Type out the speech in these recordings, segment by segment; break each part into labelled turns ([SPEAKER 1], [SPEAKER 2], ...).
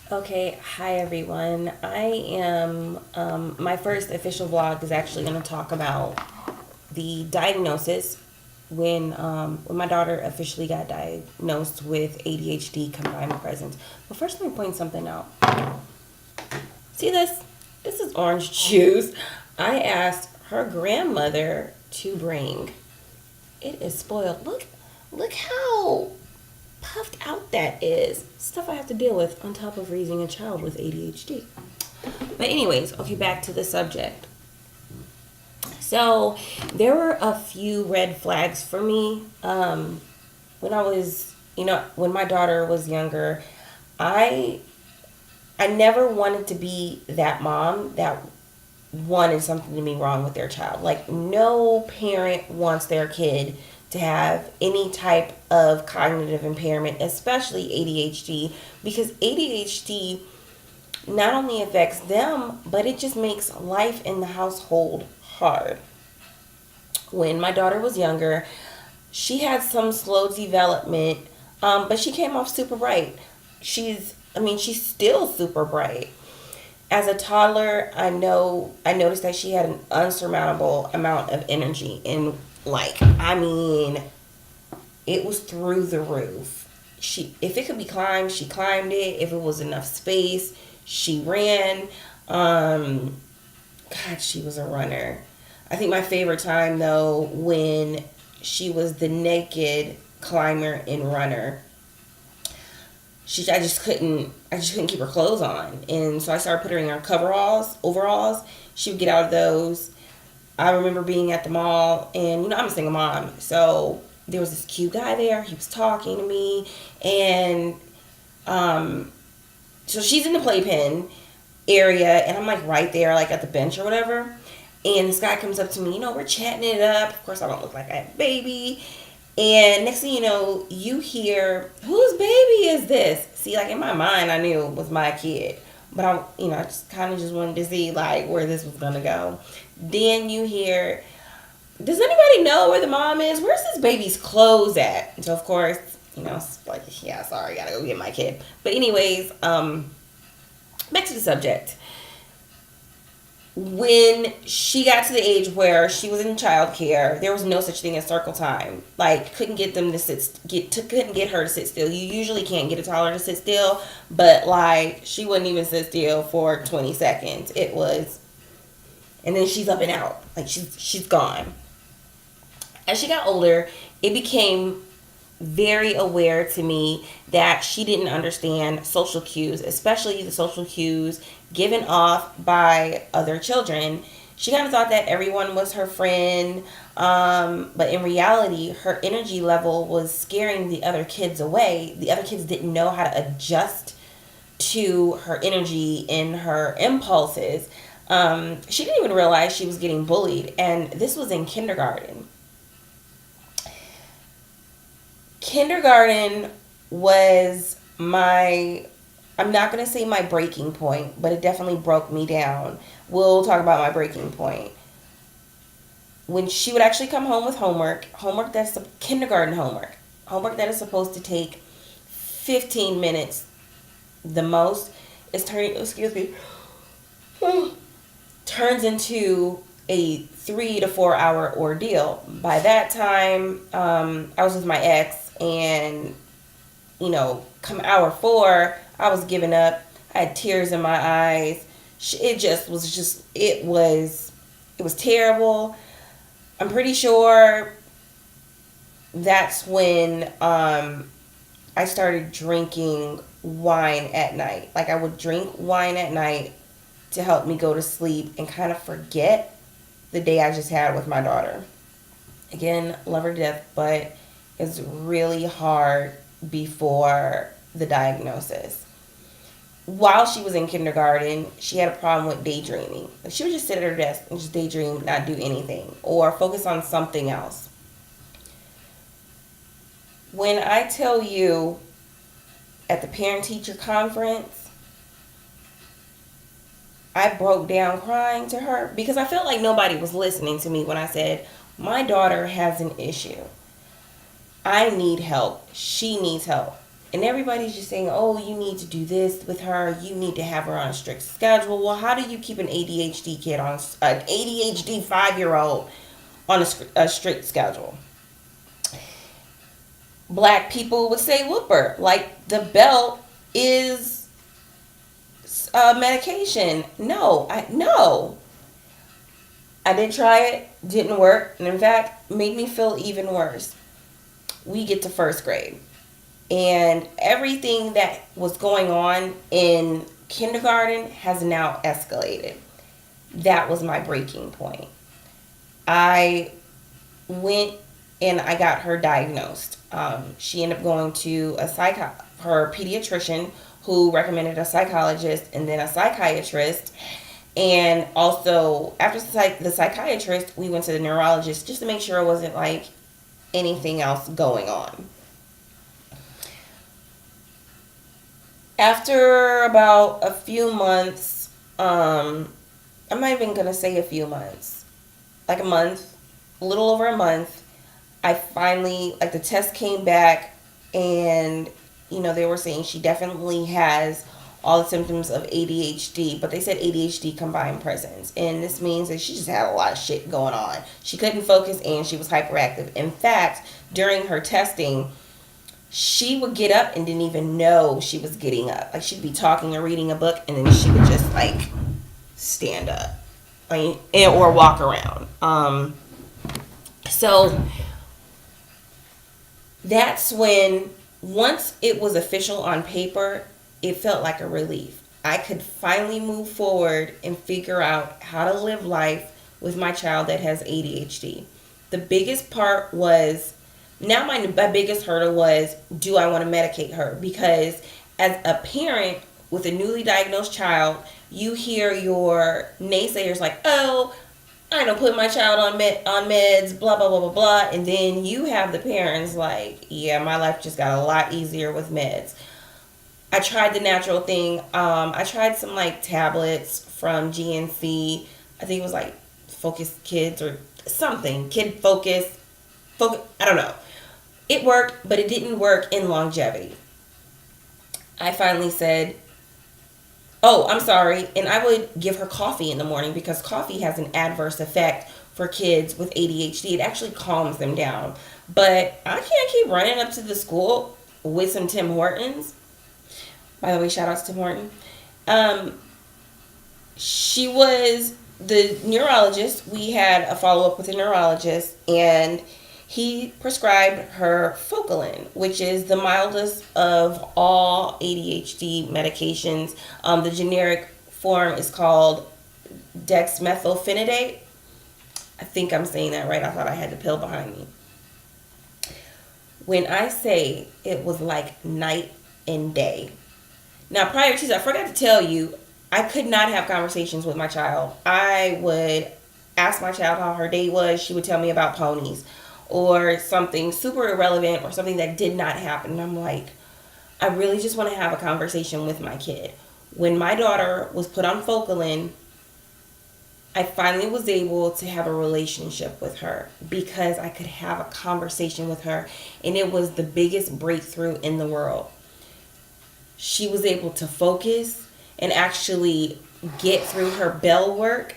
[SPEAKER 1] Okay, hi everyone. My first official vlog is actually going to talk about the diagnosis when my daughter officially got diagnosed with ADHD Combined Presence. But first, let me point something out. See this? This is orange juice. I asked her grandmother to bring. It is spoiled. Look how puffed out that is. Stuff I have to deal with on top of raising a child with ADHD. But anyways, okay, back to the subject. So there were a few red flags for me when I was, when my daughter was younger. I I never wanted to be that mom that wanted something to be wrong with their child. Like, no parent wants their kid to have any type of cognitive impairment, especially ADHD, because ADHD not only affects them, but it just makes life in the household hard. When my daughter was younger, she had some slow development, but she came off super bright. She's still super bright. As a toddler, I noticed that she had an unsurmountable amount of energy, and it was through the roof. If it could be climbed, she climbed it. If it was enough space, she ran. God, she was a runner. I think my favorite time though when she was the naked climber and runner. I just couldn't keep her clothes on, and so I started putting her in overalls. She would get out of those. I remember being at the mall, and I'm a single mom, so there was this cute guy there. He was talking to me, and so she's in the playpen area, and I'm like right there, like at the bench or whatever. And this guy comes up to me. We're chatting it up. Of course, I don't look like I have a baby. And next thing you know, you hear, whose baby is this? See, like in my mind, I knew it was my kid. But I just kind of just wanted to see like where this was going to go. Then you hear, does anybody know where the mom is? Where's this baby's clothes at? And so, of course, it's like, yeah, sorry, gotta go get my kid. But anyways, back to the subject. When she got to the age where she was in childcare, there was no such thing as circle time. Like, couldn't get them to couldn't get her to sit still. You usually can't get a toddler to sit still, but like she wouldn't even sit still for 20 seconds. It was, and then she's up and out. Like she's gone. As she got older, it became very aware to me that she didn't understand social cues, especially the social cues given off by other children. She kind of thought that everyone was her friend, but in reality, her energy level was scaring the other kids away. The other kids didn't know how to adjust to her energy and her impulses. She didn't even realize she was getting bullied, and this was in kindergarten. Kindergarten was I'm not going to say my breaking point, but it definitely broke me down. We'll talk about my breaking point. When she would actually come home with homework that's kindergarten homework that is supposed to take 15 minutes the most, is turns into a 3 to 4 hour ordeal. By that time, I was with my ex, and come hour 4, I was giving up. I had tears in my eyes. It was terrible. I'm pretty sure that's when I started drinking wine at night. Like, I would drink wine at night to help me go to sleep and kind of forget the day I just had with my daughter. Again, love her to death, but it's really hard before the diagnosis. While she was in kindergarten, she had a problem with daydreaming. Like, she would just sit at her desk and just daydream, not do anything, or focus on something else. When I tell you at the parent-teacher conference, I broke down crying to her because I felt like nobody was listening to me when I said, my daughter has an issue. I need help. She needs help. And everybody's just saying, oh, you need to do this with her. You need to have her on a strict schedule. Well, how do you keep an ADHD kid on, an ADHD 5-year-old on a strict schedule? Black people would say whooper. Like the belt is medication. No. I did try it, didn't work, and in fact, made me feel even worse. We get to first grade, and everything that was going on in kindergarten has now escalated. That was my breaking point. I went and I got her diagnosed. She ended up going to her pediatrician, who recommended a psychologist and then a psychiatrist. And also, after the psychiatrist, we went to the neurologist just to make sure it wasn't like anything else going on. After about a few months, I'm not even going to say a few months, like a month, a little over a month, I finally, like the test came back and, they were saying she definitely has all the symptoms of ADHD, but they said ADHD Combined Presence. And this means that she just had a lot of shit going on. She couldn't focus and she was hyperactive. In fact, during her testing, she would get up and didn't even know she was getting up. Like she'd be talking or reading a book and then she would just like stand up, or walk around. So that's when, once it was official on paper, it felt like a relief. I could finally move forward and figure out how to live life with my child that has ADHD. The biggest part was, now my biggest hurdle was, do I want to medicate her? Because as a parent with a newly diagnosed child, you hear your naysayers like, oh, I don't put my child on meds, blah, blah, blah, blah, blah. And then you have the parents like, yeah, my life just got a lot easier with meds. I tried the natural thing. I tried some like tablets from GNC. I think it was like Focus Kids or something. Kid Focus. I don't know. It worked, but it didn't work in longevity. I finally said, oh, I'm sorry. And I would give her coffee in the morning because coffee has an adverse effect for kids with ADHD. It actually calms them down. But I can't keep running up to the school with some Tim Hortons. By the way, shout out to Tim Horton. She was the neurologist. We had a follow-up with a neurologist, and he prescribed her Focalin, which is the mildest of all ADHD medications. The generic form is called dexmethylphenidate. I think I'm saying that right. I thought I had the pill behind me. When I say it was like night and day. Now, prior to that, I forgot to tell you, I could not have conversations with my child. I would ask my child how her day was. She would tell me about ponies or something super irrelevant or something that did not happen. And I'm like, I really just want to have a conversation with my kid. When my daughter was put on Focalin, I finally was able to have a relationship with her because I could have a conversation with her, and it was the biggest breakthrough in the world. She was able to focus and actually get through her bell work.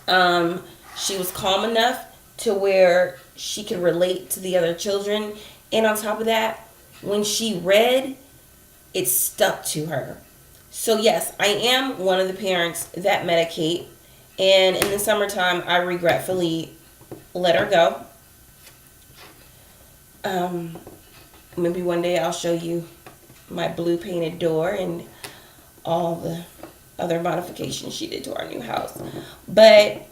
[SPEAKER 1] She was calm enough to where she could relate to the other children. And on top of that, when she read, it stuck to her. So yes, I am one of the parents that medicate. And in the summertime, I regretfully let her go. Maybe one day I'll show you my blue painted door and all the other modifications she did to our new house. But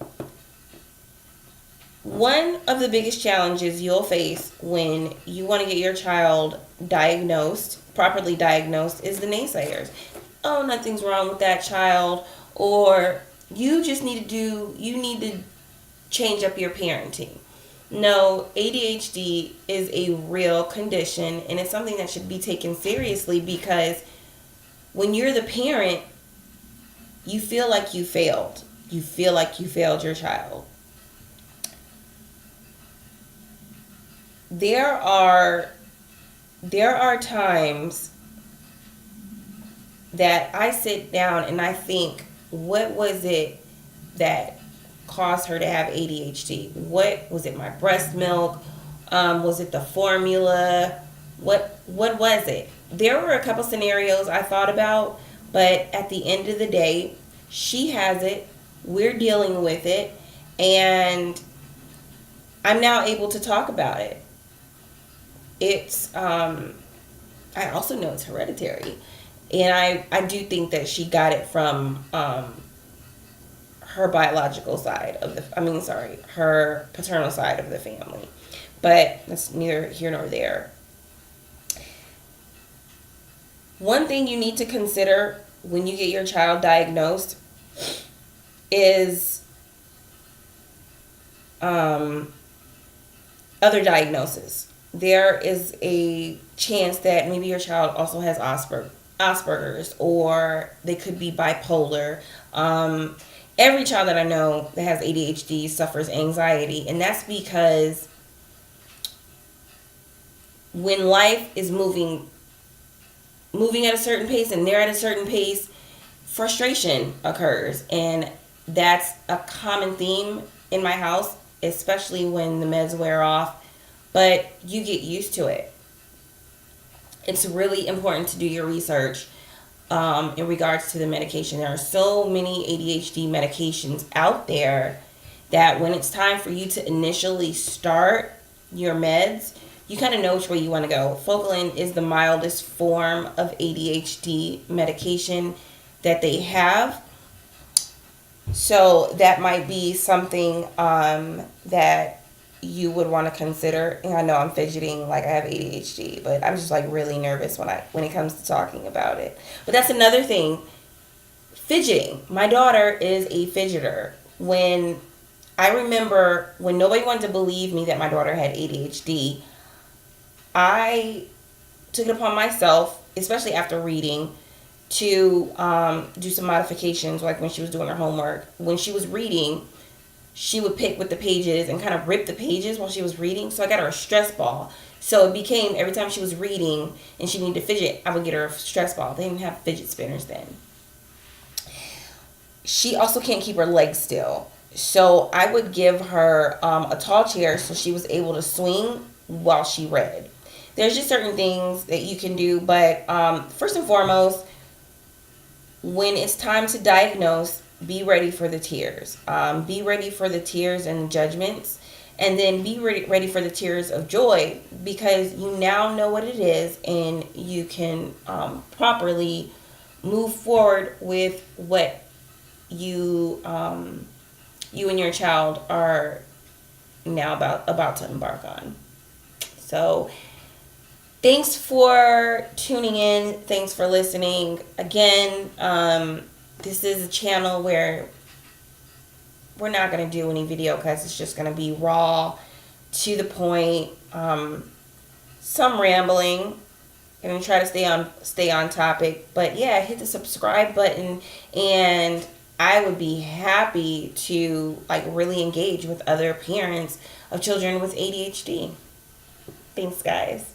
[SPEAKER 1] one of the biggest challenges you'll face when you want to get your child properly diagnosed, is the naysayers. Oh, nothing's wrong with that child, or you need to change up your parenting. No, ADHD is a real condition, and it's something that should be taken seriously, because when you're the parent, you feel like you failed. You feel like you failed your child. There are there are times that I sit down and I think, what was it that caused her to have ADHD? What was it? My breast milk? Was it the formula? What was it? There were a couple scenarios I thought about, but at the end of the day, she has it. We're dealing with it, and I'm now able to talk about it. It's I also know it's hereditary, and I do think that she got it from her biological side of the, her paternal side of the family. But that's neither here nor there. One thing you need to consider when you get your child diagnosed is other diagnosis. There is a chance that maybe your child also has Asperger's, or they could be bipolar. Every child that I know that has ADHD suffers anxiety, and that's because when life is moving at a certain pace and they're at a certain pace, frustration occurs. And that's a common theme in my house, especially when the meds wear off. But you get used to it. It's really important to do your research in regards to the medication. There are so many ADHD medications out there that when it's time for you to initially start your meds, you kind of know which way you want to go. Focalin is the mildest form of ADHD medication that they have. So that might be something that you would want to consider. And I know I'm fidgeting like I have ADHD, but I'm just like really nervous when it comes to talking about it. But that's another thing. Fidgeting. My daughter is a fidgeter. I remember when nobody wanted to believe me that my daughter had ADHD, I took it upon myself, especially after reading, to do some modifications. Like when she was doing her homework, when she was reading, she would pick with the pages and kind of rip the pages while she was reading. So I got her a stress ball. So it became every time she was reading and she needed to fidget, I would get her a stress ball. They didn't have fidget spinners then. She also can't keep her legs still. So I would give her a tall chair so she was able to swing while she read. There's just certain things that you can do, but first and foremost, when it's time to diagnose, be ready for the tears. Be ready for the tears and judgments, and then be ready for the tears of joy, because you now know what it is and you can properly move forward with what you and your child are now about to embark on. So thanks for tuning in. Thanks for listening. Again, this is a channel where we're not going to do any video because it's just going to be raw, to the point, some rambling. I'm going to try to stay on topic. But yeah, hit the subscribe button, and I would be happy to really engage with other parents of children with ADHD. Thanks, guys.